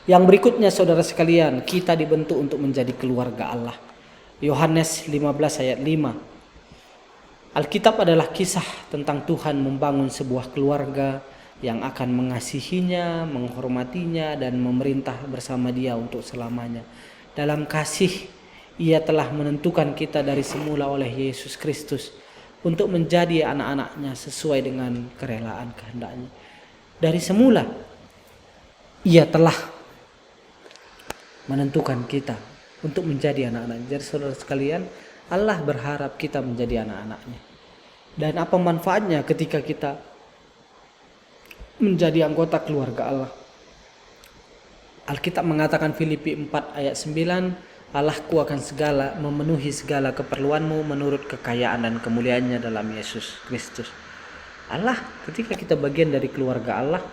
Yang berikutnya saudara sekalian, kita dibentuk untuk menjadi keluarga Allah. Yohanes 15 ayat 5. Alkitab adalah kisah tentang Tuhan membangun sebuah keluarga yang akan mengasihinya, menghormatinya, dan memerintah bersama Dia untuk selamanya. Dalam kasih, Ia telah menentukan kita dari semula oleh Yesus Kristus untuk menjadi anak-anaknya sesuai dengan kerelaan kehendak-Nya. Dari semula, Ia telah menentukan kita untuk menjadi anak-anaknya. Jadi saudara sekalian, Allah berharap kita menjadi anak-anaknya. Dan apa manfaatnya ketika kita menjadi anggota keluarga Allah? Alkitab mengatakan Filipi 4 ayat 9, Allahku akan memenuhi segala keperluanmu menurut kekayaan dan kemuliaannya dalam Yesus Kristus. Allah, ketika kita bagian dari keluarga Allah,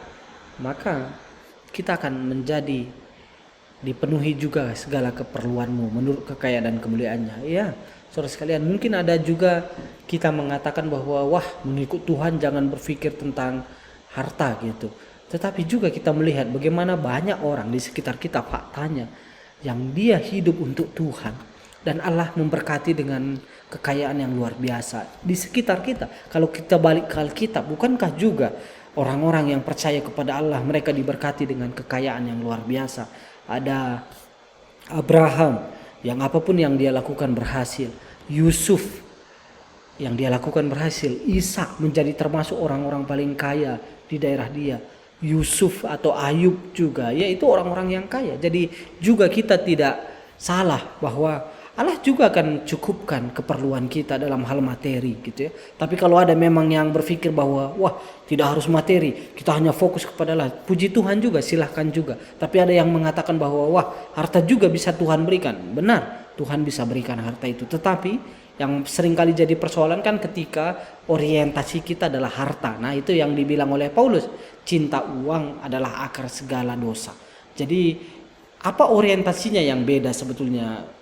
maka kita akan menjadi dipenuhi juga segala keperluanmu menurut kekayaan dan kemuliaannya. Ya, saudara sekalian, mungkin ada juga kita mengatakan bahwa wah, mengikut Tuhan jangan berpikir tentang harta gitu. Tetapi juga kita melihat bagaimana banyak orang di sekitar kita faktanya yang dia hidup untuk Tuhan dan Allah memberkati dengan kekayaan yang luar biasa di sekitar kita. Kalau kita balik ke Alkitab, bukankah juga orang-orang yang percaya kepada Allah mereka diberkati dengan kekayaan yang luar biasa? Ada Abraham yang apapun yang dia lakukan berhasil, Yusuf yang dia lakukan berhasil, Ishak menjadi termasuk orang-orang paling kaya di daerah dia, Yusuf atau Ayub juga, yaitu orang-orang yang kaya. Jadi juga kita tidak salah bahwa Allah juga akan cukupkan keperluan kita dalam hal materi gitu ya. Tapi kalau ada memang yang berpikir bahwa wah, tidak harus materi, kita hanya fokus kepada Allah, puji Tuhan juga, silahkan juga. Tapi ada yang mengatakan bahwa wah, harta juga bisa Tuhan berikan. Benar, Tuhan bisa berikan harta itu. Tetapi yang seringkali jadi persoalan kan ketika orientasi kita adalah harta. Nah, itu yang dibilang oleh Paulus, cinta uang adalah akar segala dosa. Jadi apa orientasinya yang beda sebetulnya?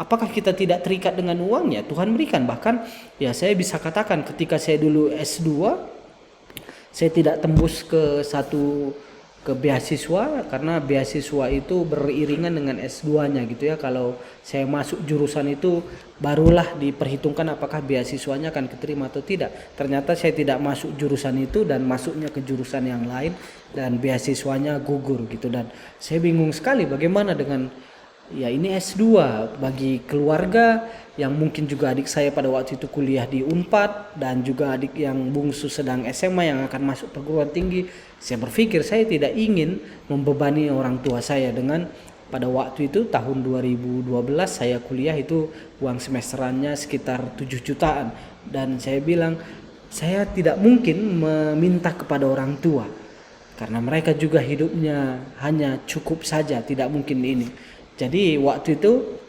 Apakah kita tidak terikat dengan uangnya? Tuhan berikan. Bahkan ya saya bisa katakan ketika saya dulu S2, saya tidak tembus ke beasiswa karena beasiswa itu beriringan dengan S2-nya gitu ya. Kalau saya masuk jurusan itu barulah diperhitungkan apakah beasiswanya akan keterima atau tidak. Ternyata saya tidak masuk jurusan itu dan masuknya ke jurusan yang lain dan beasiswanya gugur gitu. Dan saya bingung sekali bagaimana dengan ya ini S2 bagi keluarga yang mungkin juga adik saya pada waktu itu kuliah di Unpad dan juga adik yang bungsu sedang SMA yang akan masuk perguruan tinggi. Saya berpikir saya tidak ingin membebani orang tua saya dengan pada waktu itu tahun 2012 saya kuliah itu uang semesterannya sekitar 7 jutaan dan saya bilang saya tidak mungkin meminta kepada orang tua karena mereka juga hidupnya hanya cukup saja, tidak mungkin ini. Jadi waktu itu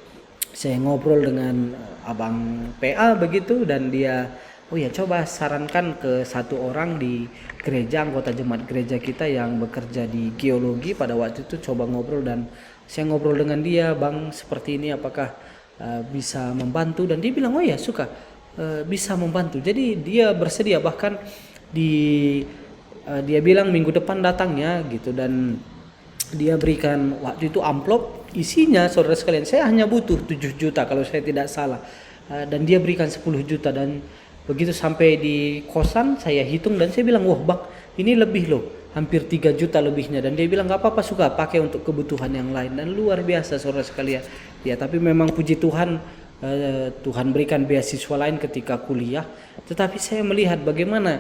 saya ngobrol dengan abang PA begitu dan dia oh ya coba sarankan ke satu orang di gereja, anggota jemaat gereja kita yang bekerja di geologi pada waktu itu, coba ngobrol dan saya ngobrol dengan dia, bang seperti ini apakah bisa membantu, dan dia bilang oh ya suka bisa membantu. Jadi dia bersedia, bahkan dia bilang minggu depan datangnya gitu, dan dia berikan waktu itu amplop isinya saudara sekalian saya hanya butuh 7 juta kalau saya tidak salah, dan dia berikan 10 juta. Dan begitu sampai di kosan saya hitung dan saya bilang wah bang ini lebih loh, hampir 3 juta lebihnya. Dan dia bilang gak apa-apa, suka pakai untuk kebutuhan yang lain. Dan luar biasa saudara sekalian ya. Tapi memang puji Tuhan, Tuhan berikan beasiswa lain ketika kuliah. Tetapi saya melihat bagaimana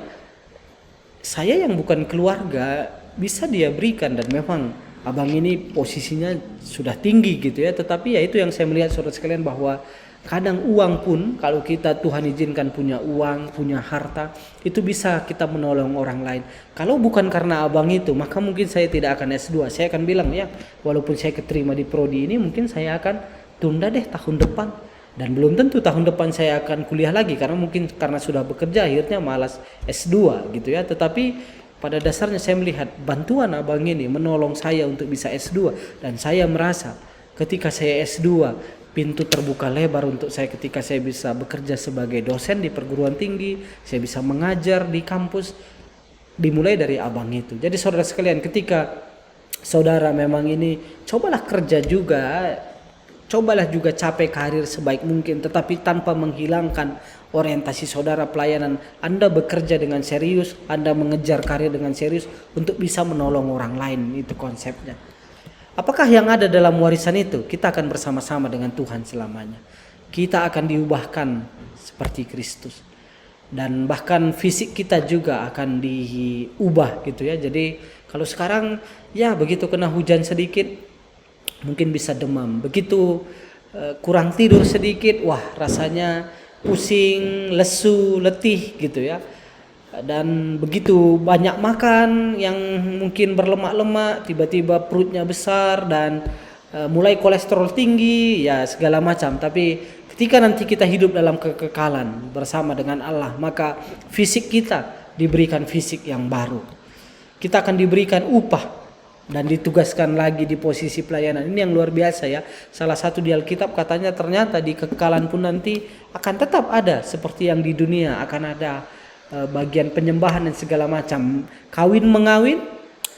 saya yang bukan keluarga bisa dia berikan, dan memang abang ini posisinya sudah tinggi gitu ya. Tetapi ya itu yang saya melihat saudara sekalian, bahwa kadang uang pun kalau kita Tuhan izinkan punya uang, punya harta, itu bisa kita menolong orang lain. Kalau bukan karena abang itu, maka mungkin saya tidak akan S2. Saya akan bilang ya, walaupun saya keterima di prodi ini, mungkin saya akan tunda deh tahun depan. Dan belum tentu tahun depan saya akan kuliah lagi, karena mungkin karena sudah bekerja akhirnya malas S2 gitu ya. Tetapi pada dasarnya saya melihat bantuan abang ini menolong saya untuk bisa S2, dan saya merasa ketika saya S2 pintu terbuka lebar untuk saya ketika saya bisa bekerja sebagai dosen di perguruan tinggi, saya bisa mengajar di kampus, dimulai dari abang itu. Jadi saudara sekalian, ketika saudara memang ini, cobalah kerja juga, cobalah juga capai karir sebaik mungkin, tetapi tanpa menghilangkan orientasi saudara pelayanan. Anda bekerja dengan serius, Anda mengejar karir dengan serius untuk bisa menolong orang lain, itu konsepnya. Apakah yang ada dalam warisan itu? Kita akan bersama-sama dengan Tuhan selamanya. Kita akan diubahkan seperti Kristus. Dan bahkan fisik kita juga akan diubah gitu ya. Jadi kalau sekarang ya begitu kena hujan sedikit mungkin bisa demam. Begitu kurang tidur sedikit, wah rasanya pusing, lesu, letih gitu ya. Dan begitu banyak makan yang mungkin berlemak-lemak, tiba-tiba perutnya besar dan mulai kolesterol tinggi, ya segala macam. Tapi ketika nanti kita hidup dalam kekekalan bersama dengan Allah, maka fisik kita diberikan fisik yang baru. Kita akan diberikan upah dan ditugaskan lagi di posisi pelayanan. Ini yang luar biasa ya. Salah satu di Alkitab katanya ternyata di kekekalan pun nanti akan tetap ada seperti yang di dunia, akan ada bagian penyembahan dan segala macam. Kawin mengawin,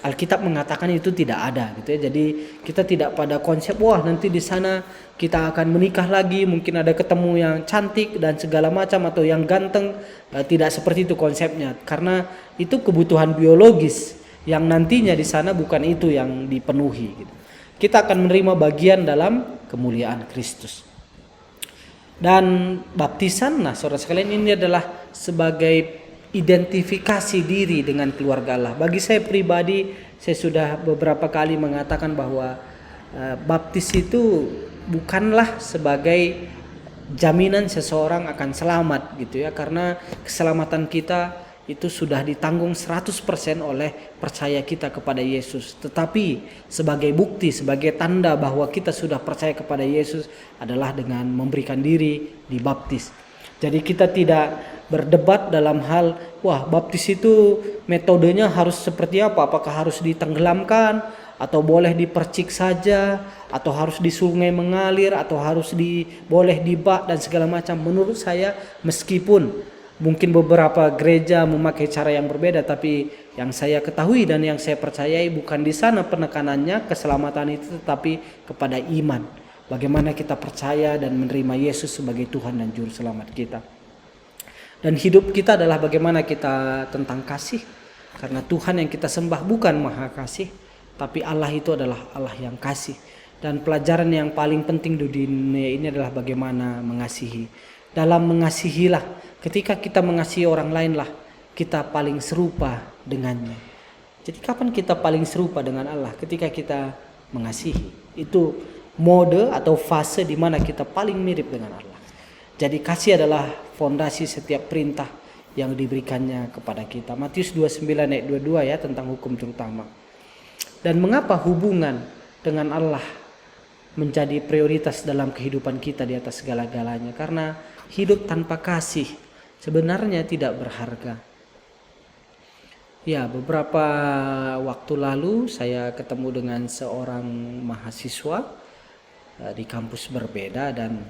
Alkitab mengatakan itu tidak ada gitu ya. Jadi kita tidak pada konsep wah nanti di sana kita akan menikah lagi, mungkin ada ketemu yang cantik dan segala macam atau yang ganteng. Tidak seperti itu konsepnya, karena itu kebutuhan biologis yang nantinya di sana bukan itu yang dipenuhi gitu. Kita akan menerima bagian dalam kemuliaan Kristus. Dan baptisan, nah saudara sekalian, ini adalah sebagai identifikasi diri dengan keluarga Allah. Bagi saya pribadi, saya sudah beberapa kali mengatakan bahwa baptis itu bukanlah sebagai jaminan seseorang akan selamat gitu ya, karena keselamatan kita itu sudah ditanggung 100% oleh percaya kita kepada Yesus. Tetapi sebagai bukti, sebagai tanda bahwa kita sudah percaya kepada Yesus adalah dengan memberikan diri dibaptis. Jadi kita tidak berdebat dalam hal wah baptis itu metodenya harus seperti apa, apakah harus ditenggelamkan atau boleh dipercik saja, atau harus di sungai mengalir, atau harus boleh di bak dan segala macam. Menurut saya meskipun mungkin beberapa gereja memakai cara yang berbeda, tapi yang saya ketahui dan yang saya percayai bukan di sana penekanannya keselamatan itu, tetapi kepada iman. Bagaimana kita percaya dan menerima Yesus sebagai Tuhan dan Juru Selamat kita. Dan hidup kita adalah bagaimana kita tentang kasih. Karena Tuhan yang kita sembah bukan maha kasih, tapi Allah itu adalah Allah yang kasih. Dan pelajaran yang paling penting di dunia ini adalah bagaimana mengasihi. Dalam mengasihilah, ketika kita mengasihi orang lain lah, kita paling serupa dengannya. Jadi kapan kita paling serupa dengan Allah? Ketika kita mengasihi. Itu mode atau fase di mana kita paling mirip dengan Allah. Jadi kasih adalah fondasi setiap perintah yang diberikannya kepada kita. Matius 29 ayat 22 ya, tentang hukum terutama. Dan mengapa hubungan dengan Allah menjadi prioritas dalam kehidupan kita di atas segala-galanya? Karena hidup tanpa kasih sebenarnya tidak berharga. Ya, beberapa waktu lalu saya ketemu dengan seorang mahasiswa di kampus berbeda, dan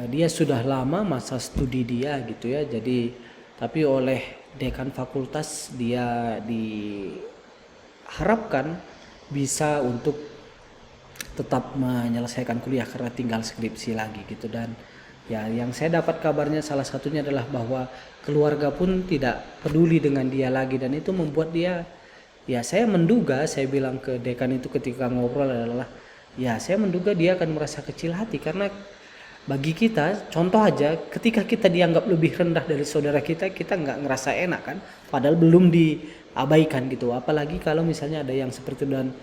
dia sudah lama masa studi dia gitu ya. Jadi tapi oleh dekan fakultas dia diharapkan bisa untuk tetap menyelesaikan kuliah karena tinggal skripsi lagi gitu. Dan ya yang saya dapat kabarnya salah satunya adalah bahwa keluarga pun tidak peduli dengan dia lagi, dan itu membuat dia, ya saya menduga, saya bilang ke dekan itu ketika ngobrol adalah, ya saya menduga dia akan merasa kecil hati. Karena bagi kita, contoh aja, ketika kita dianggap lebih rendah dari saudara kita, kita nggak ngerasa enak kan, padahal belum diabaikan gitu. Apalagi kalau misalnya ada yang seperti itu. Dan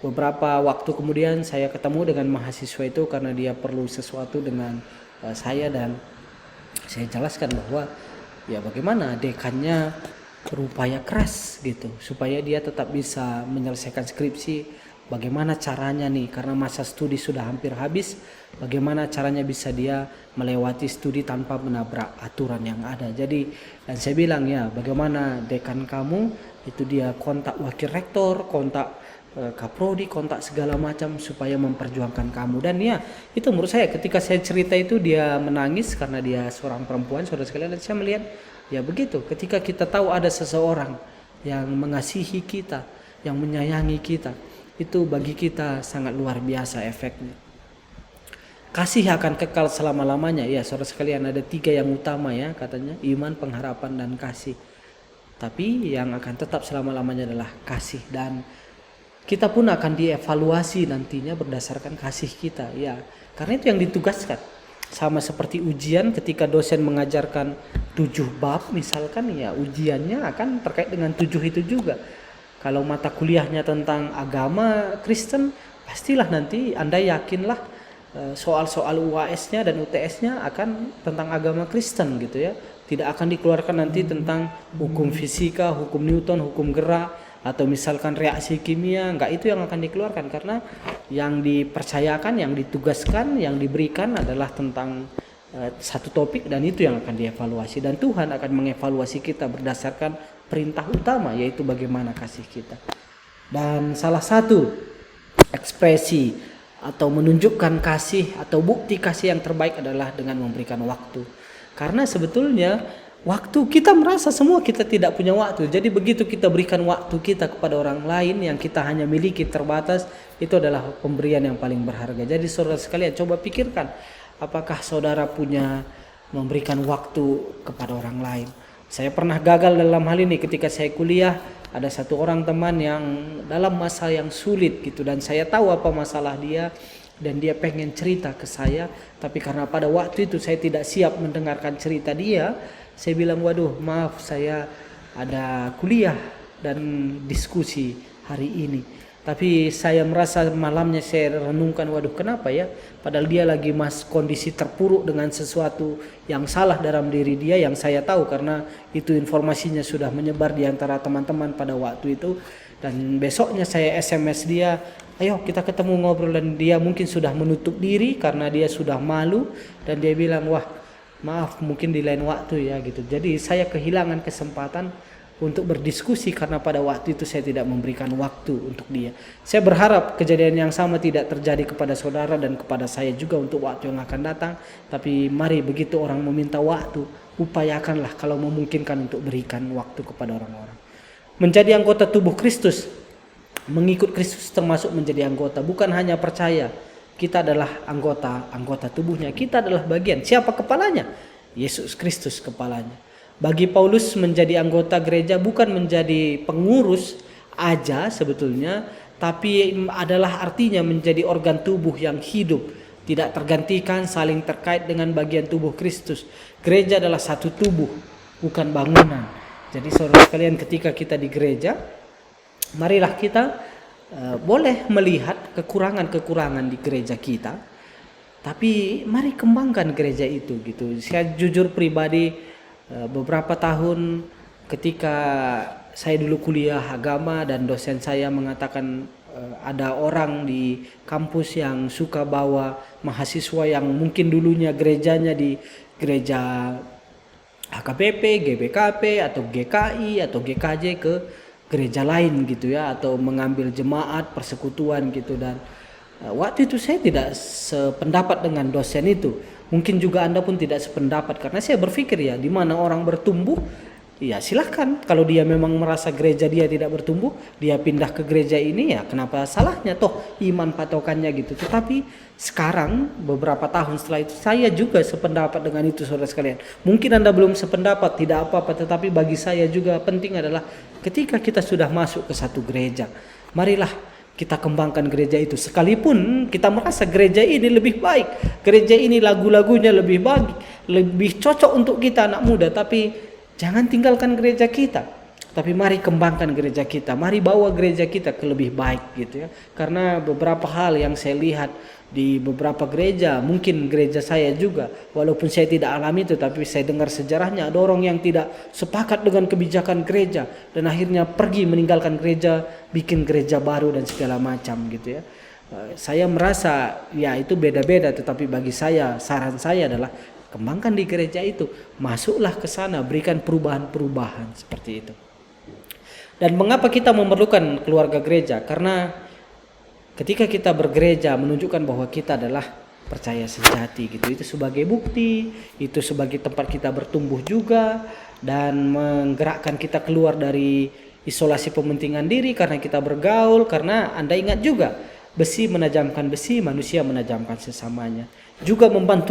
beberapa waktu kemudian saya ketemu dengan mahasiswa itu karena dia perlu sesuatu dengan saya, dan saya jelaskan bahwa ya bagaimana dekannya berupaya keras gitu supaya dia tetap bisa menyelesaikan skripsi. Bagaimana caranya nih, karena masa studi sudah hampir habis, bagaimana caranya bisa dia melewati studi tanpa menabrak aturan yang ada. Jadi, dan saya bilang ya, bagaimana dekan kamu itu dia kontak wakil rektor, kontak kaprodi, kontak segala macam supaya memperjuangkan kamu. Dan ya, itu menurut saya ketika saya cerita itu dia menangis karena dia seorang perempuan, saudara sekalian. Dan saya melihat ya begitu, ketika kita tahu ada seseorang yang mengasihi kita, yang menyayangi kita. Itu bagi kita sangat luar biasa efeknya. Kasih akan kekal selama-lamanya. Ya, saudara sekalian, ada 3 yang utama ya katanya, iman, pengharapan, dan kasih. Tapi yang akan tetap selama-lamanya adalah kasih, dan kita pun akan dievaluasi nantinya berdasarkan kasih kita. Ya, karena itu yang ditugaskan. Sama seperti ujian, ketika dosen mengajarkan 7 bab misalkan, ya ujiannya akan terkait dengan 7 itu juga. Kalau mata kuliahnya tentang agama Kristen, pastilah nanti Anda yakinlah soal-soal UAS-nya dan UTS-nya akan tentang agama Kristen gitu ya. Tidak akan dikeluarkan nanti tentang hukum fisika, hukum Newton, hukum gerak, atau misalkan reaksi kimia. Enggak, itu yang akan dikeluarkan, karena yang dipercayakan, yang ditugaskan, yang diberikan adalah tentang satu topik, dan itu yang akan dievaluasi. Dan Tuhan akan mengevaluasi kita berdasarkan perintah utama, yaitu bagaimana kasih kita. Dan salah satu ekspresi atau menunjukkan kasih atau bukti kasih yang terbaik adalah dengan memberikan waktu. Karena sebetulnya waktu, kita merasa semua kita tidak punya waktu. Jadi begitu kita berikan waktu kita kepada orang lain yang kita hanya miliki terbatas, itu adalah pemberian yang paling berharga. Jadi saudara sekalian, coba pikirkan, apakah saudara punya memberikan waktu kepada orang lain? Saya pernah gagal dalam hal ini ketika saya kuliah. Ada satu orang teman yang dalam masa yang sulit gitu, dan saya tahu apa masalah dia, dan dia pengen cerita ke saya, tapi karena pada waktu itu saya tidak siap mendengarkan cerita dia, saya bilang, waduh maaf, saya ada kuliah dan diskusi hari ini. Tapi saya merasa malamnya saya renungkan, waduh kenapa ya, padahal dia lagi kondisi terpuruk dengan sesuatu yang salah dalam diri dia, yang saya tahu karena itu informasinya sudah menyebar di antara teman-teman pada waktu itu. Dan besoknya saya SMS dia, ayo kita ketemu ngobrol, dan dia mungkin sudah menutup diri karena dia sudah malu, dan dia bilang, wah maaf mungkin di lain waktu ya gitu. Jadi saya kehilangan kesempatan untuk berdiskusi karena pada waktu itu saya tidak memberikan waktu untuk dia. Saya berharap kejadian yang sama tidak terjadi kepada saudara dan kepada saya juga untuk waktu yang akan datang. Tapi mari, begitu orang meminta waktu, upayakanlah kalau memungkinkan untuk berikan waktu kepada orang-orang. Menjadi anggota tubuh Kristus, mengikut Kristus termasuk menjadi anggota, bukan hanya percaya. Kita adalah anggota tubuhnya, kita adalah bagian. Siapa kepalanya? Yesus Kristus kepalanya. Bagi Paulus, menjadi anggota gereja bukan menjadi pengurus aja sebetulnya, tapi adalah artinya menjadi organ tubuh yang hidup, tidak tergantikan, saling terkait dengan bagian tubuh Kristus. Gereja adalah satu tubuh, bukan bangunan. Jadi saudara sekalian, ketika kita di gereja, marilah kita boleh melihat kekurangan-kekurangan di gereja kita, tapi mari kembangkan gereja itu gitu. Saya jujur pribadi, beberapa tahun ketika saya dulu kuliah agama dan dosen saya mengatakan ada orang di kampus yang suka bawa mahasiswa yang mungkin dulunya gerejanya di gereja HKBP, GBKP atau GKI atau GKJ ke gereja lain gitu ya, atau mengambil jemaat persekutuan gitu. Dan waktu itu saya tidak sependapat dengan dosen itu. Mungkin juga Anda pun tidak sependapat, karena saya berpikir ya, di mana orang bertumbuh, ya silahkan. Kalau dia memang merasa gereja dia tidak bertumbuh, dia pindah ke gereja ini, ya kenapa salahnya, toh iman patokannya gitu. Tetapi sekarang beberapa tahun setelah itu, saya juga sependapat dengan itu saudara sekalian. Mungkin Anda belum sependapat, tidak apa-apa, tetapi bagi saya juga penting adalah ketika kita sudah masuk ke satu gereja, marilah kita kembangkan gereja itu. Sekalipun kita merasa gereja ini lebih baik, gereja ini lagu-lagunya lebih baik, lebih cocok untuk kita anak muda, tapi jangan tinggalkan gereja kita. Tapi mari kembangkan gereja kita, mari bawa gereja kita ke lebih baik gitu ya. Karena beberapa hal yang saya lihat di beberapa gereja, mungkin gereja saya juga, walaupun saya tidak alami itu, tapi saya dengar sejarahnya ada orang yang tidak sepakat dengan kebijakan gereja dan akhirnya pergi meninggalkan gereja, bikin gereja baru dan segala macam gitu ya. Saya merasa ya itu beda-beda, tetapi bagi saya, saran saya adalah kembangkan di gereja itu, masuklah ke sana, berikan perubahan-perubahan seperti itu. Dan mengapa kita memerlukan keluarga gereja? Karena ketika kita bergereja menunjukkan bahwa kita adalah percaya sejati gitu. Itu sebagai bukti, itu sebagai tempat kita bertumbuh juga, dan menggerakkan kita keluar dari isolasi pementingan diri karena kita bergaul, karena Anda ingat juga besi menajamkan besi, manusia menajamkan sesamanya. Juga membantu